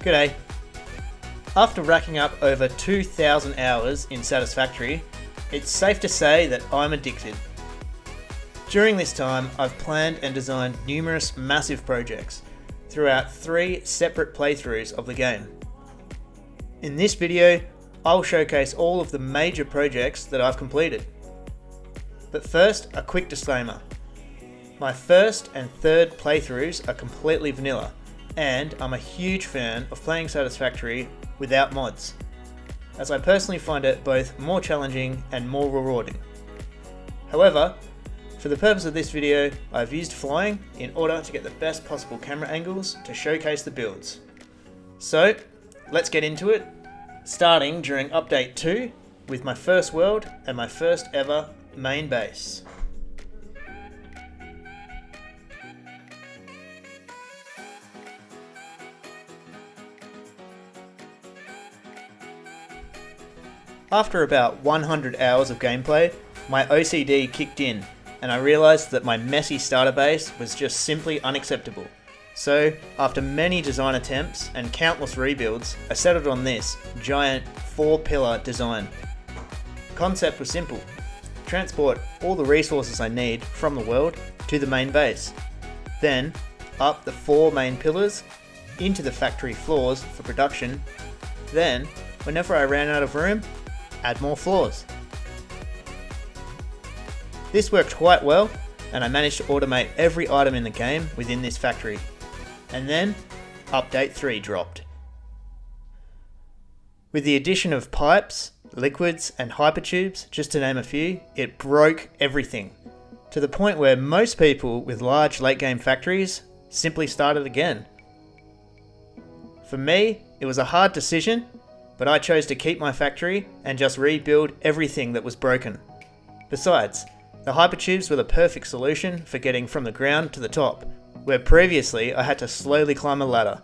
G'day. After racking up over 2,000 hours in Satisfactory, it's safe to say that I'm addicted. During this time, I've planned and designed numerous massive projects throughout 3 separate playthroughs of the game. In this video, I'll showcase all of the major projects that I've completed. But first, a quick disclaimer. My first and third playthroughs are completely vanilla, and I'm a huge fan of playing Satisfactory without mods, as I personally find it both more challenging and more rewarding. However, for the purpose of this video, I've used flying in order to get the best possible camera angles to showcase the builds. So, let's get into it, starting during Update 2 with my first world and my first ever main base. After about 100 hours of gameplay, my OCD kicked in and I realised that my messy starter base was just simply unacceptable. So, after many design attempts and countless rebuilds, I settled on this giant 4-pillar design. The concept was simple: transport all the resources I need from the world to the main base, then up the 4 main pillars into the factory floors for production, then whenever I ran out of room, add more floors. This worked quite well, and I managed to automate every item in the game within this factory. And then, Update 3 dropped. With the addition of pipes, liquids, and hypertubes, just to name a few, it broke everything, to the point where most people with large late game factories simply started again. For me, it was a hard decision, but I chose to keep my factory and just rebuild everything that was broken. Besides, the hypertubes were the perfect solution for getting from the ground to the top, where previously I had to slowly climb a ladder.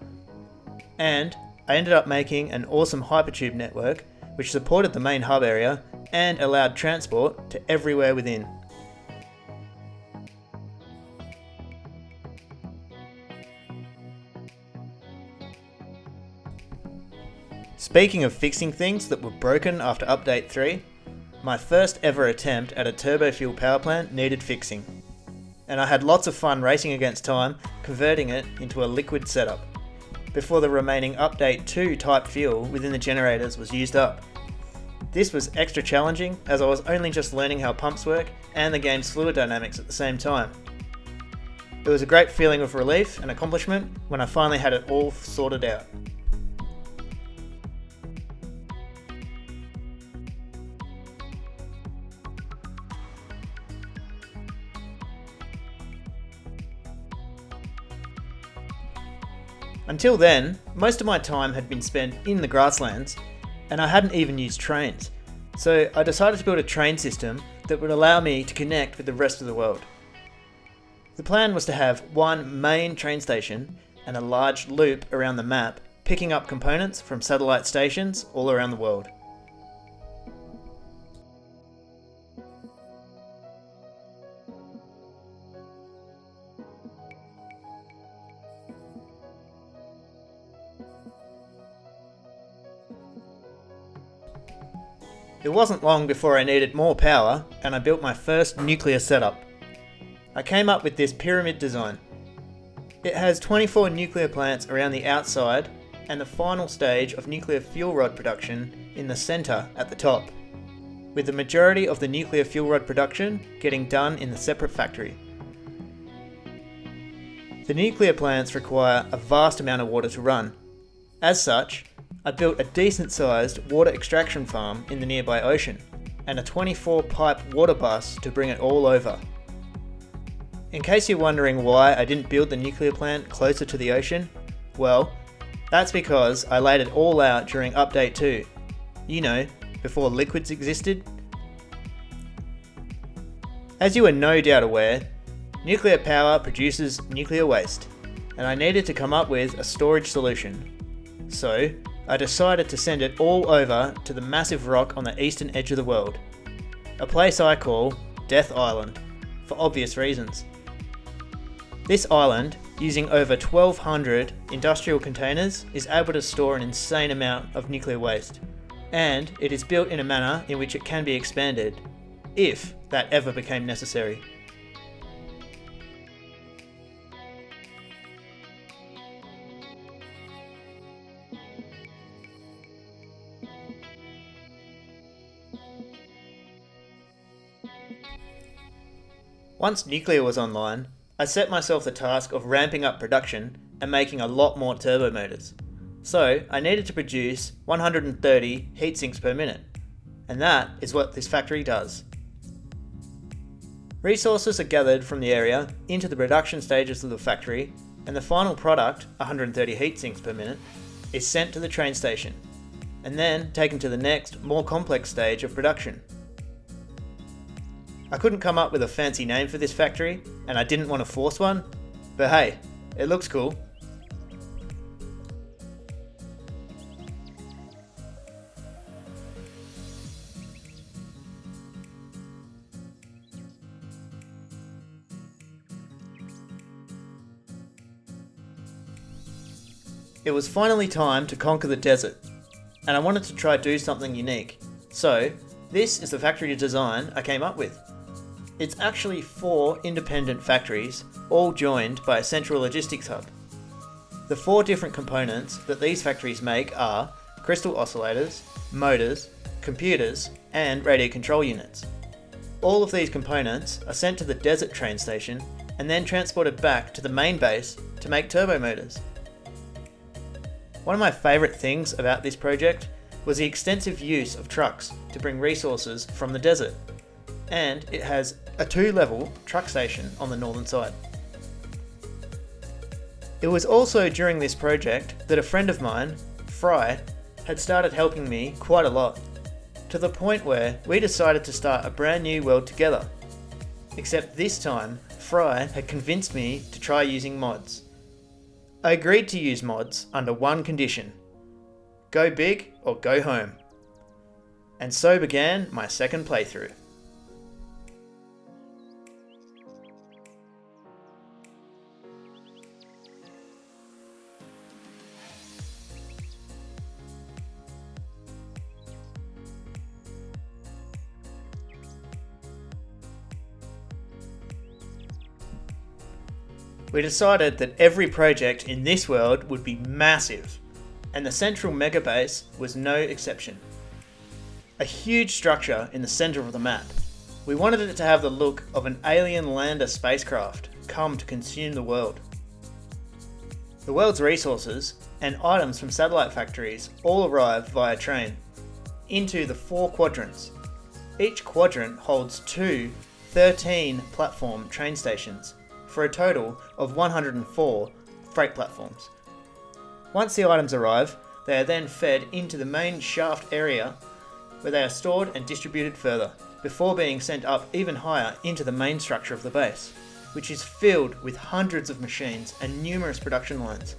And I ended up making an awesome hypertube network which supported the main hub area and allowed transport to everywhere within. Speaking of fixing things that were broken after Update 3, my first ever attempt at a turbo fuel power plant needed fixing, and I had lots of fun racing against time converting it into a liquid setup, before the remaining Update 2 type fuel within the generators was used up. This was extra challenging as I was only just learning how pumps work and the game's fluid dynamics at the same time. It was a great feeling of relief and accomplishment when I finally had it all sorted out. Until then, most of my time had been spent in the grasslands, and I hadn't even used trains, so I decided to build a train system that would allow me to connect with the rest of the world. The plan was to have one main train station and a large loop around the map, picking up components from satellite stations all around the world. It wasn't long before I needed more power, and I built my first nuclear setup. I came up with this pyramid design. It has 24 nuclear plants around the outside and the final stage of nuclear fuel rod production in the centre at the top, with the majority of the nuclear fuel rod production getting done in the separate factory. The nuclear plants require a vast amount of water to run. As such, I built a decent sized water extraction farm in the nearby ocean, and a 24 pipe water bus to bring it all over. In case you're wondering why I didn't build the nuclear plant closer to the ocean, well, that's because I laid it all out during Update 2. You know, before liquids existed. As you are no doubt aware, nuclear power produces nuclear waste, and I needed to come up with a storage solution. So, I decided to send it all over to the massive rock on the eastern edge of the world, a place I call Death Island, for obvious reasons. This island using over 1,200 industrial containers, is able to store an insane amount of nuclear waste, and it is built in a manner in which it can be expanded, if that ever became necessary. Once nuclear was online, I set myself the task of ramping up production and making a lot more turbo motors. So I needed to produce 130 heatsinks per minute, and that is what this factory does. Resources are gathered from the area into the production stages of the factory, and the final product, 130 heatsinks per minute, is sent to the train station, and then taken to the next, more complex stage of production. I couldn't come up with a fancy name for this factory, and I didn't want to force one, but hey, it looks cool. It was finally time to conquer the desert, and I wanted to try do something unique. So, this is the factory design I came up with. It's actually 4 independent factories, all joined by a central logistics hub. The 4 different components that these factories make are crystal oscillators, motors, computers, and radio control units. All of these components are sent to the desert train station and then transported back to the main base to make turbo motors. One of my favourite things about this project was the extensive use of trucks to bring resources from the desert, and it has a 2-level truck station on the northern side. It was also during this project that a friend of mine, Fry, had started helping me quite a lot, to the point where we decided to start a brand new world together. Except this time, Fry had convinced me to try using mods. I agreed to use mods under one condition: go big or go home. And so began my second playthrough. We decided that every project in this world would be massive, and the central mega base was no exception. A huge structure in the centre of the map. We wanted it to have the look of an alien lander spacecraft come to consume the world. The world's resources and items from satellite factories all arrive via train into the 4 quadrants. Each quadrant holds 2 13-platform train stations, for a total of 104 freight platforms. Once the items arrive, they are then fed into the main shaft area, where they are stored and distributed further, before being sent up even higher into the main structure of the base, which is filled with hundreds of machines and numerous production lines.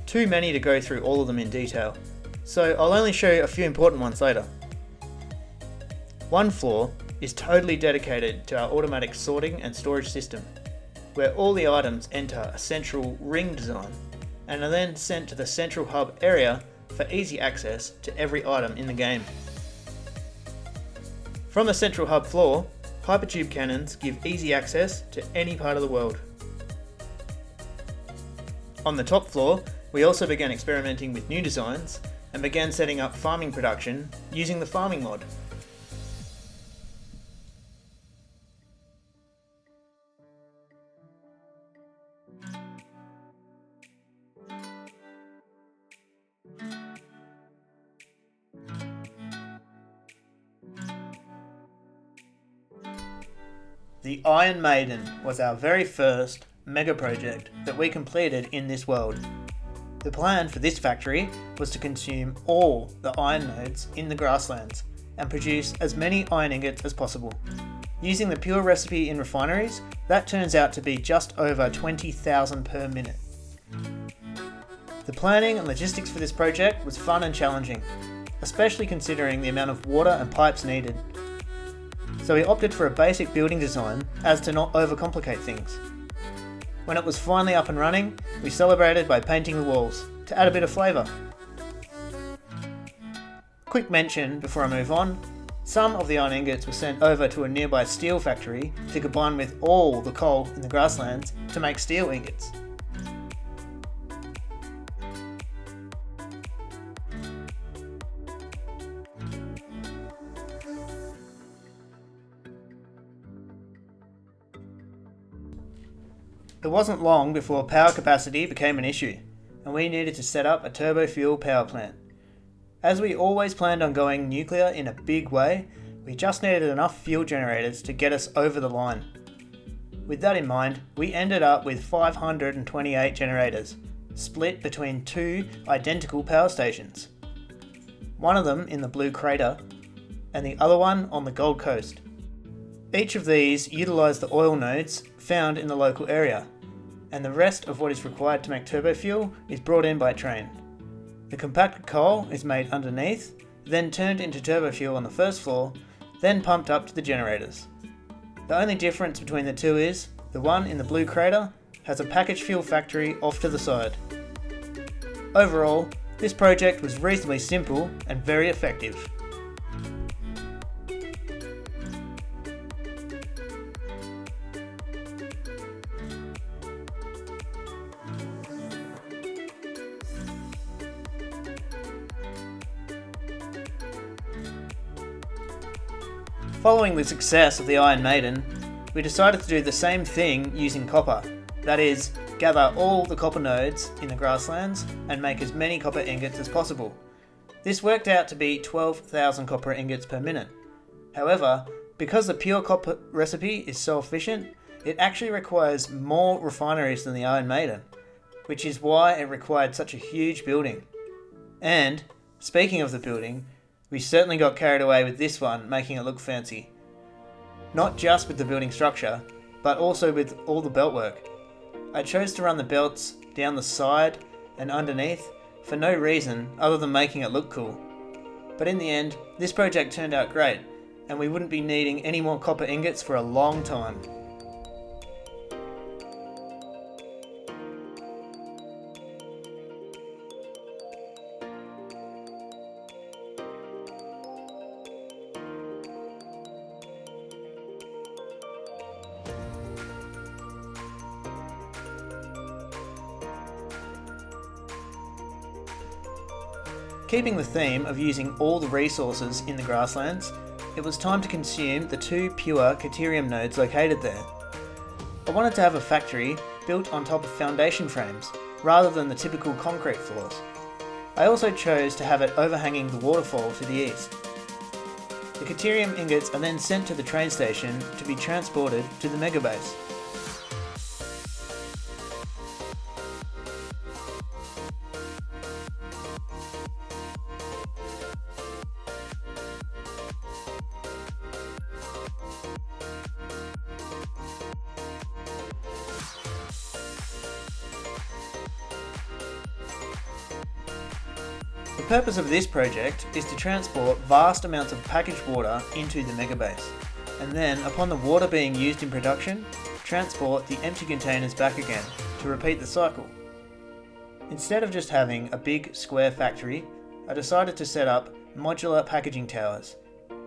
Too many to go through all of them in detail, so I'll only show you a few important ones later. One floor is totally dedicated to our automatic sorting and storage system, where all the items enter a central ring design and are then sent to the central hub area for easy access to every item in the game. From the central hub floor, hypertube cannons give easy access to any part of the world. On the top floor, we also began experimenting with new designs and began setting up farming production using the farming mod. The Iron Maiden was our very first mega project that we completed in this world. The plan for this factory was to consume all the iron nodes in the grasslands and produce as many iron ingots as possible. Using the pure recipe in refineries, that turns out to be just over 20,000 per minute. The planning and logistics for this project was fun and challenging, especially considering the amount of water and pipes needed. So we opted for a basic building design as to not overcomplicate things. When it was finally up and running, we celebrated by painting the walls, to add a bit of flavour. Quick mention before I move on, some of the iron ingots were sent over to a nearby steel factory to combine with all the coal in the grasslands to make steel ingots. It wasn't long before power capacity became an issue, and we needed to set up a turbo fuel power plant. As we always planned on going nuclear in a big way, we just needed enough fuel generators to get us over the line. With that in mind, we ended up with 528 generators, split between two identical power stations. One of them in the Blue Crater, and the other one on the Gold Coast. Each of these utilise the oil nodes found in the local area, and the rest of what is required to make turbo fuel is brought in by train. The compacted coal is made underneath, then turned into turbo fuel on the first floor, then pumped up to the generators. The only difference between the two is, the one in the Blue Crater has a packaged fuel factory off to the side. Overall, this project was reasonably simple and very effective. Following the success of the Iron Maiden, we decided to do the same thing using copper, that is, gather all the copper nodes in the grasslands and make as many copper ingots as possible. This worked out to be 12,000 copper ingots per minute. However, because the pure copper recipe is so efficient, it actually requires more refineries than the Iron Maiden, which is why it required such a huge building. And, speaking of the building, we certainly got carried away with this one, making it look fancy. Not just with the building structure, but also with all the belt work. I chose to run the belts down the side and underneath for no reason other than making it look cool. But in the end, this project turned out great, and we wouldn't be needing any more copper ingots for a long time. Keeping the theme of using all the resources in the grasslands, it was time to consume the two pure Caterium nodes located there. I wanted to have a factory built on top of foundation frames, rather than the typical concrete floors. I also chose to have it overhanging the waterfall to the east. The Caterium ingots are then sent to the train station to be transported to the megabase. The purpose of this project is to transport vast amounts of packaged water into the megabase, and then, upon the water being used in production, transport the empty containers back again to repeat the cycle. Instead of just having a big square factory, I decided to set up modular packaging towers.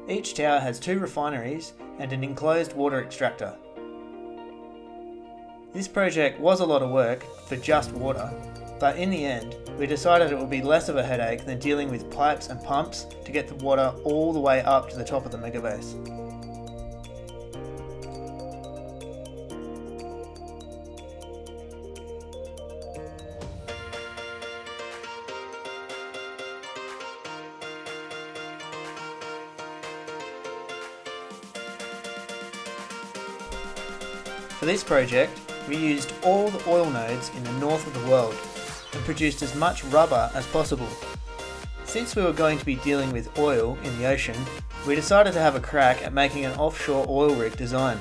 Each tower has two refineries and an enclosed water extractor. This project was a lot of work for just water, but in the end, we decided it would be less of a headache than dealing with pipes and pumps to get the water all the way up to the top of the megabase. For this project, we used all the oil nodes in the north of the world and produced as much rubber as possible. Since we were going to be dealing with oil in the ocean, we decided to have a crack at making an offshore oil rig design.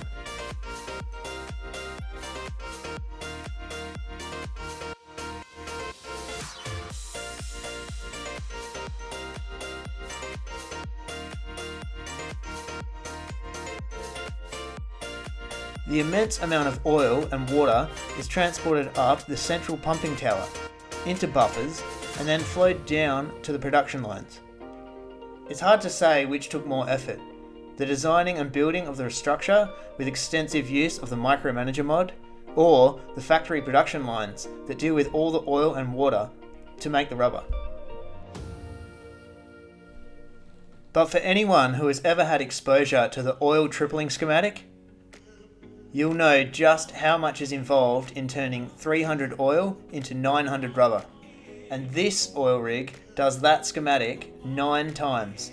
The immense amount of oil and water is transported up the central pumping tower, into buffers, and then flowed down to the production lines. It's hard to say which took more effort, the designing and building of the structure with extensive use of the Micromanager mod, or the factory production lines that deal with all the oil and water to make the rubber. But for anyone who has ever had exposure to the oil tripling schematic, you'll know just how much is involved in turning 300 oil into 900 rubber. And this oil rig does that schematic 9 times.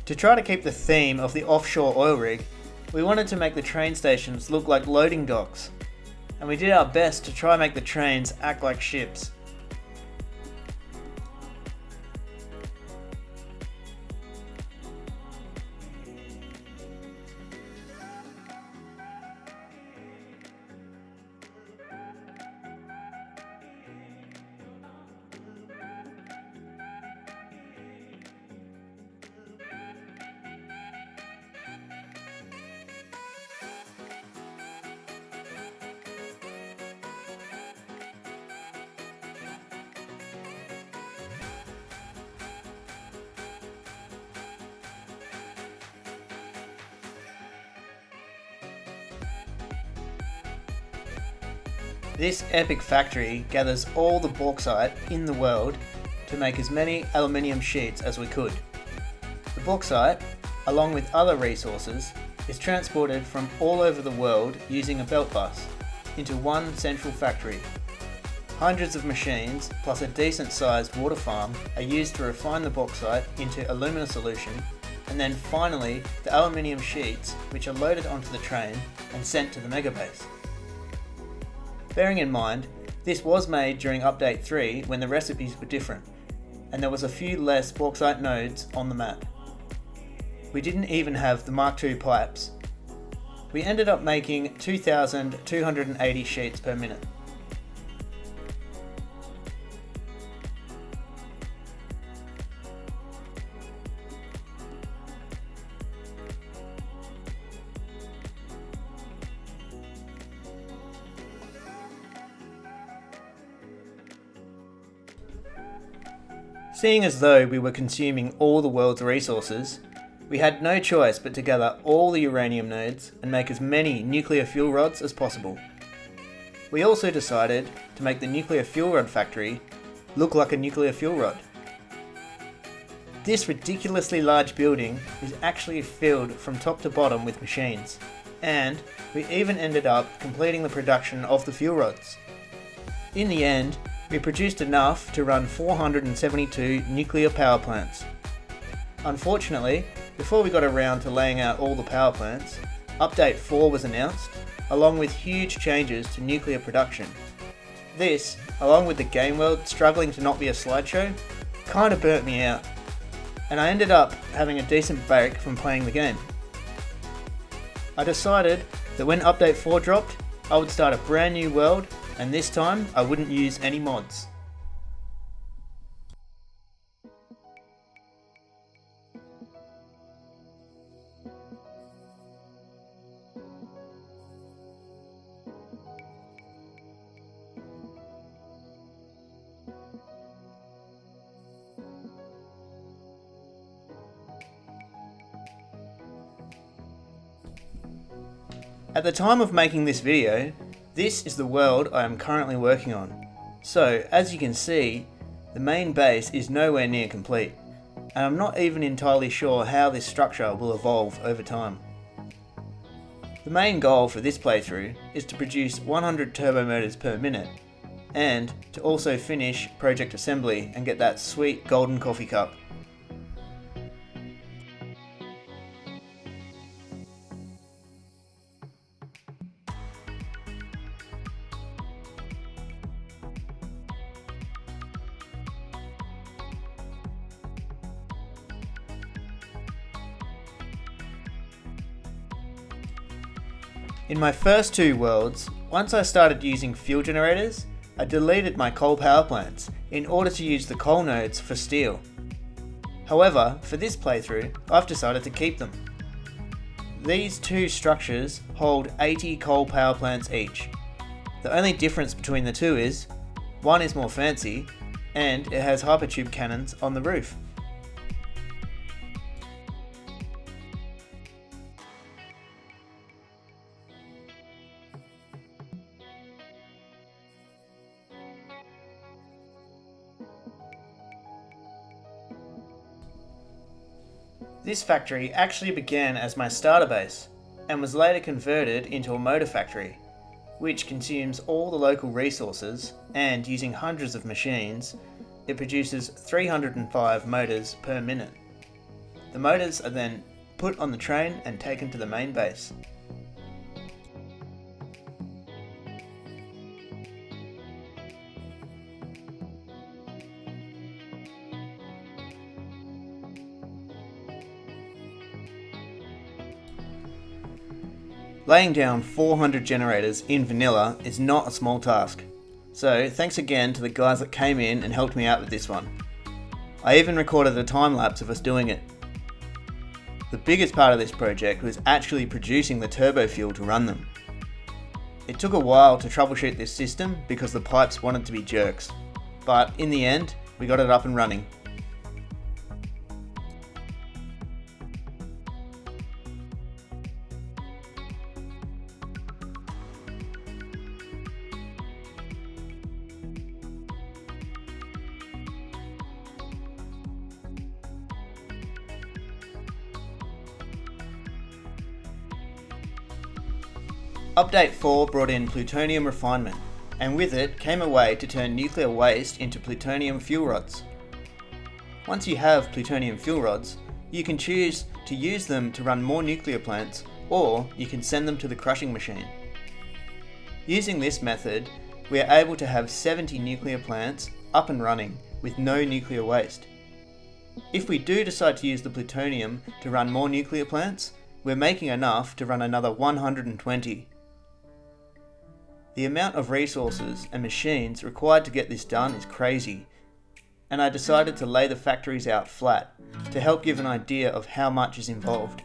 To try to keep the theme of the offshore oil rig, we wanted to make the train stations look like loading docks, and we did our best to try and make the trains act like ships. This epic factory gathers all the bauxite in the world to make as many aluminium sheets as we could. The bauxite, along with other resources, is transported from all over the world using a belt bus into one central factory. Hundreds of machines plus a decent sized water farm are used to refine the bauxite into alumina solution, and then finally the aluminium sheets, which are loaded onto the train and sent to the megabase. Bearing in mind, this was made during update 3 when the recipes were different, and there was a few less bauxite nodes on the map. We didn't even have the Mark II pipes. We ended up making 2,280 sheets per minute. Seeing as though we were consuming all the world's resources, we had no choice but to gather all the uranium nodes and make as many nuclear fuel rods as possible. We also decided to make the nuclear fuel rod factory look like a nuclear fuel rod. This ridiculously large building is actually filled from top to bottom with machines, and we even ended up completing the production of the fuel rods. In the end, we produced enough to run 472 nuclear power plants. Unfortunately, before we got around to laying out all the power plants, Update 4 was announced, along with huge changes to nuclear production. This, along with the game world struggling to not be a slideshow, kinda burnt me out, and I ended up having a decent break from playing the game. I decided that when Update 4 dropped, I would start a brand new world, and this time I wouldn't use any mods. At the time of making this video, this is the world I am currently working on. So, as you can see, the main base is nowhere near complete, and I'm not even entirely sure how this structure will evolve over time. The main goal for this playthrough is to produce 100 turbo motors per minute, and to also finish project assembly and get that sweet golden coffee cup. In my first two worlds, once I started using fuel generators, I deleted my coal power plants in order to use the coal nodes for steel. However, for this playthrough, I've decided to keep them. These two structures hold 80 coal power plants each. The only difference between the two is, one is more fancy, and it has hypertube cannons on the roof. This factory actually began as my starter base, and was later converted into a motor factory, which consumes all the local resources, and using hundreds of machines, it produces 305 motors per minute. The motors are then put on the train and taken to the main base. Laying down 400 generators in vanilla is not a small task, so thanks again to the guys that came in and helped me out with this one. I even recorded a time lapse of us doing it. The biggest part of this project was actually producing the turbo fuel to run them. It took a while to troubleshoot this system because the pipes wanted to be jerks, but in the end we got it up and running. Update 4 brought in plutonium refinement, and with it came a way to turn nuclear waste into plutonium fuel rods. Once you have plutonium fuel rods, you can choose to use them to run more nuclear plants, or you can send them to the crushing machine. Using this method, we are able to have 70 nuclear plants up and running with no nuclear waste. If we do decide to use the plutonium to run more nuclear plants, we're making enough to run another 120. The amount of resources and machines required to get this done is crazy, and I decided to lay the factories out flat to help give an idea of how much is involved.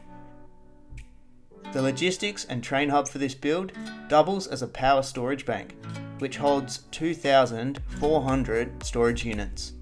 The logistics and train hub for this build doubles as a power storage bank, which holds 2,400 storage units.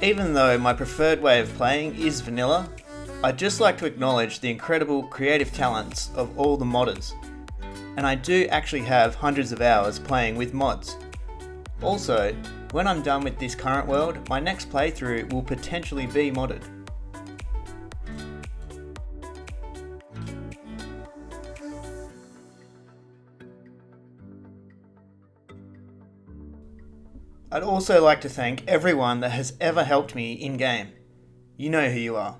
Even though my preferred way of playing is vanilla, I'd just like to acknowledge the incredible creative talents of all the modders, and I do actually have hundreds of hours playing with mods. Also, when I'm done with this current world, my next playthrough will potentially be modded. I'd also like to thank everyone that has ever helped me in-game. You know who you are.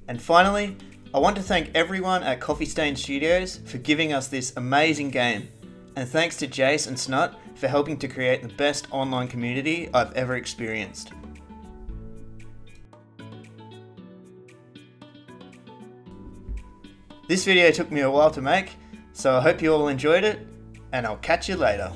And finally, I want to thank everyone at Coffee Stain Studios for giving us this amazing game. And thanks to Jace and Snut for helping to create the best online community I've ever experienced. This video took me a while to make, so I hope you all enjoyed it, and I'll catch you later.